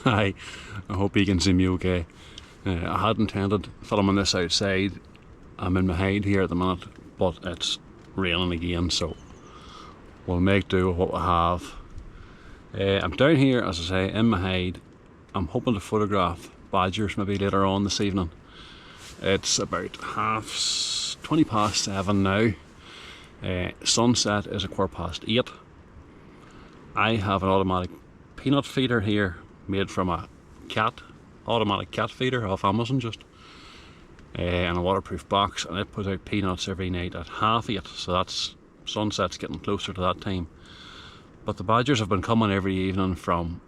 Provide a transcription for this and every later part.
I hope you can see me okay. I had intended filming this outside. I'm in my hide here at the minute, but it's raining again, so we'll make do with what we have. I'm down here, as I say, in my hide. I'm hoping to photograph badgers maybe later on this evening. It's about 20 past 7 now. Sunset is 8:15. I have an automatic peanut feeder here made from a automatic cat feeder off Amazon just, in a waterproof box, and it puts out peanuts every night at 8:30, so that's sunset's getting closer to that time. But the badgers have been coming every evening from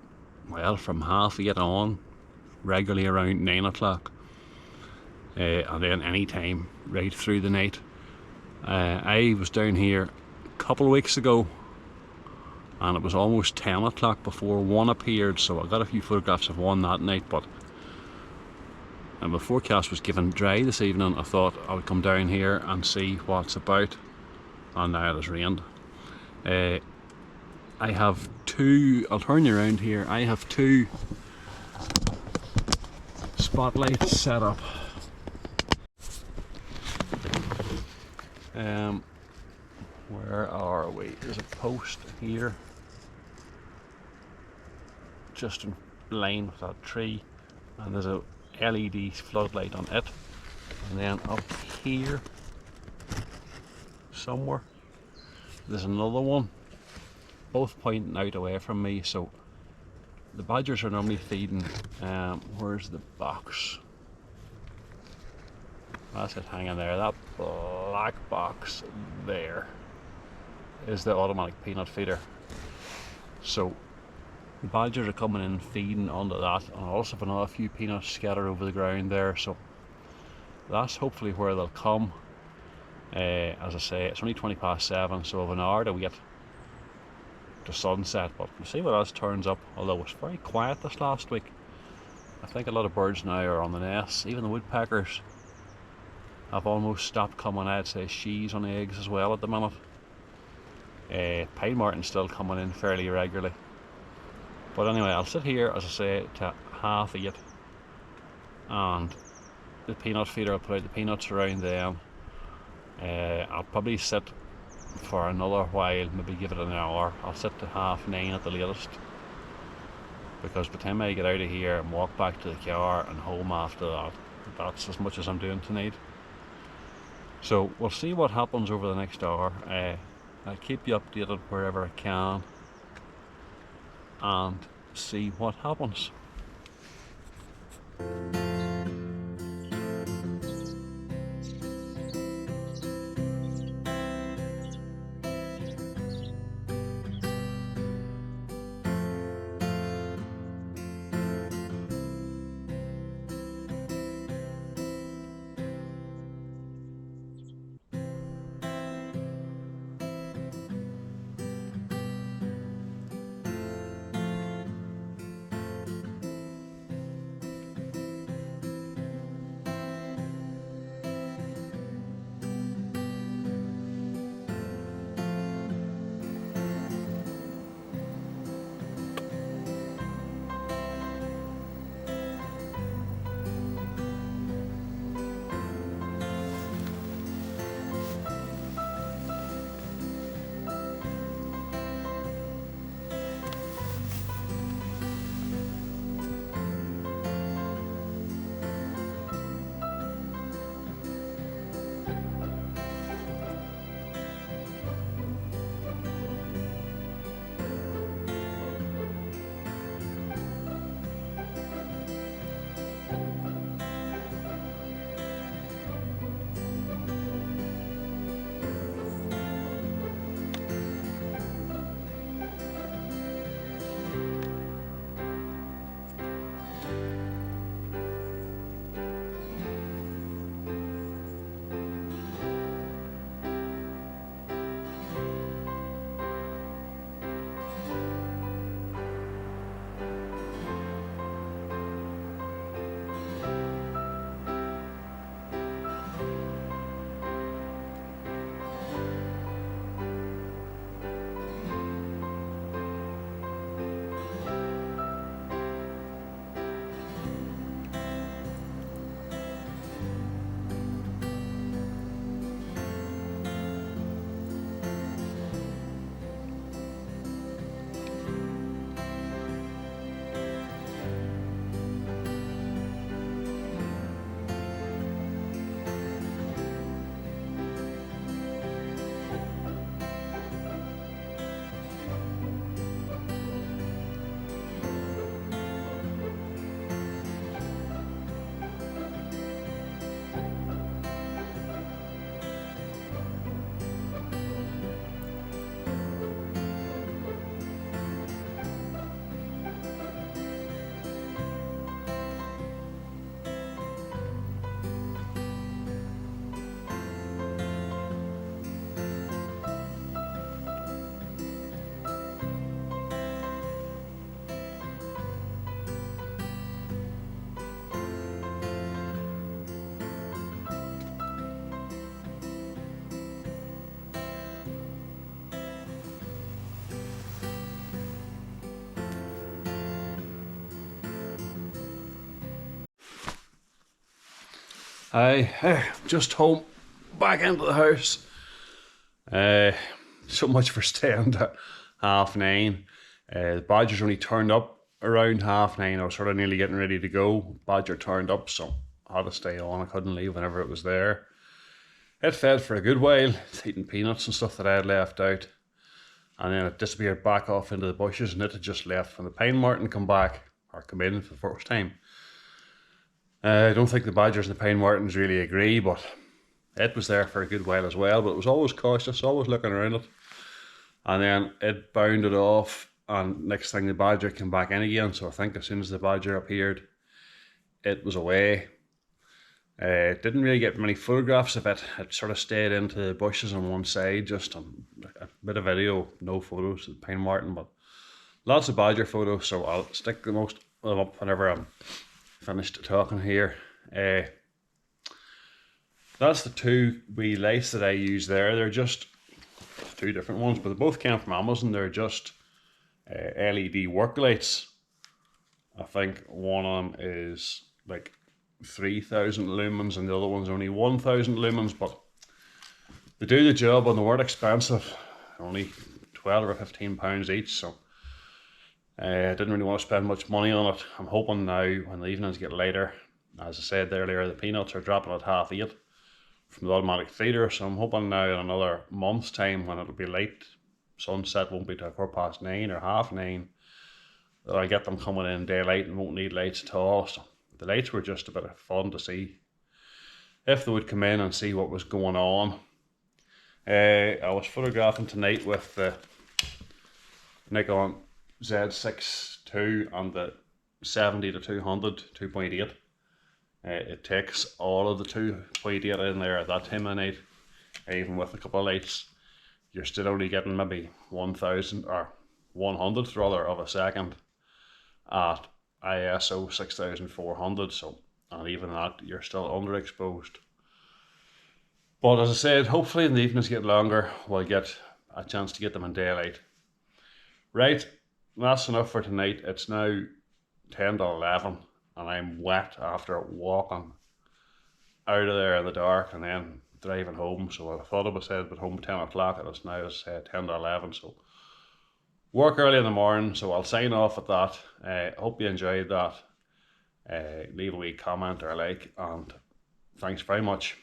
8:30 on, regularly around 9 o'clock, and then any time right through the night. I was down here a couple of weeks ago and it was almost 10 o'clock before one appeared, so I got a few photographs of one that night, but the forecast was given dry this evening. I thought I would come down here and see what's about, and now it has rained. I have I'll turn you around here, I have two spotlights set up. Where are we? There's a post here just in line with that tree, and there's a LED floodlight on it, and then up here somewhere there's another one, both pointing out away from me. So the badgers are normally feeding, where's the box? That's it hanging there. That black box there is the automatic peanut feeder. So the badgers are coming in feeding onto that, and I also have another few peanuts scattered over the ground there, so that's hopefully where they'll come. As I say, it's only 20 past 7, so I have an hour to wait to sunset, but we'll see what else turns up, although it's very quiet this last week. I think a lot of birds now are on the nests. Even the woodpeckers have almost stopped coming. I'd say she's on eggs as well at the minute. Pinemarten's still coming in fairly regularly. But anyway, I'll sit here, as I say, to 8:30, and the peanut feeder, I'll put out the peanuts around them. I'll probably sit for another while, maybe give it an hour. I'll sit to 9:30 at the latest, because by the time I get out of here and walk back to the car and home after that, that's as much as I'm doing tonight. So we'll see what happens over the next hour. I'll keep you updated wherever I can and see what happens. I just home, back into the house. So much for staying to 9:30. The Badgers only turned up around 9:30. I was sort of nearly getting ready to go. Badger turned up, so I had to stay on. I couldn't leave whenever it was there. It fed for a good while, eating peanuts and stuff that I had left out. And then it disappeared back off into the bushes, and it had just left when the Pinemarten come back, or come in for the first time. I don't think the Badgers and the Pinemartens really agree, but it was there for a good while as well. But it was always cautious, always looking around it. And then it bounded off, and next thing the Badger came back in again. So I think as soon as the Badger appeared, it was away. Didn't really get many photographs of it. It sort of stayed into the bushes on one side, just a bit of video, no photos of Pinemarten, but lots of Badger photos. So I'll stick the most of them up whenever I'm finished talking here. That's the two wee lights that I use there. They're just two different ones, but they both came from Amazon. They're just LED work lights. I think one of them is like 3,000 lumens and the other one's only 1,000 lumens, but they do the job and they weren't expensive. Only 12 or 15 pounds each, so I didn't really want to spend much money on it. I'm hoping now when the evenings get later, as I said earlier, the peanuts are dropping at 8:30 from the automatic feeder, so I'm hoping now in another month's time when it'll be late, sunset won't be till 9:15 or 9:30, that I get them coming in daylight and won't need lights at all. So the lights were just a bit of fun to see if they would come in and see what was going on. I was photographing tonight with the Nikon Z6 II and the 70-200 2.8. It takes all of the 2.8 in there at that time of night. Even with a couple of lights, you're still only getting maybe 1,000 or 100th rather of a second at ISO 6400. So, and even that, you're still underexposed. But as I said, hopefully in the evenings get longer, we'll get a chance to get them in daylight. Right, that's enough for tonight. It's now 10 to 11 and I'm wet after walking out of there in the dark and then driving home. So I thought I was said home 10 o'clock and it's now 10 to 11. So work early in the morning, so I'll sign off at that. I hope you enjoyed that. Leave a wee comment or a like, and thanks very much.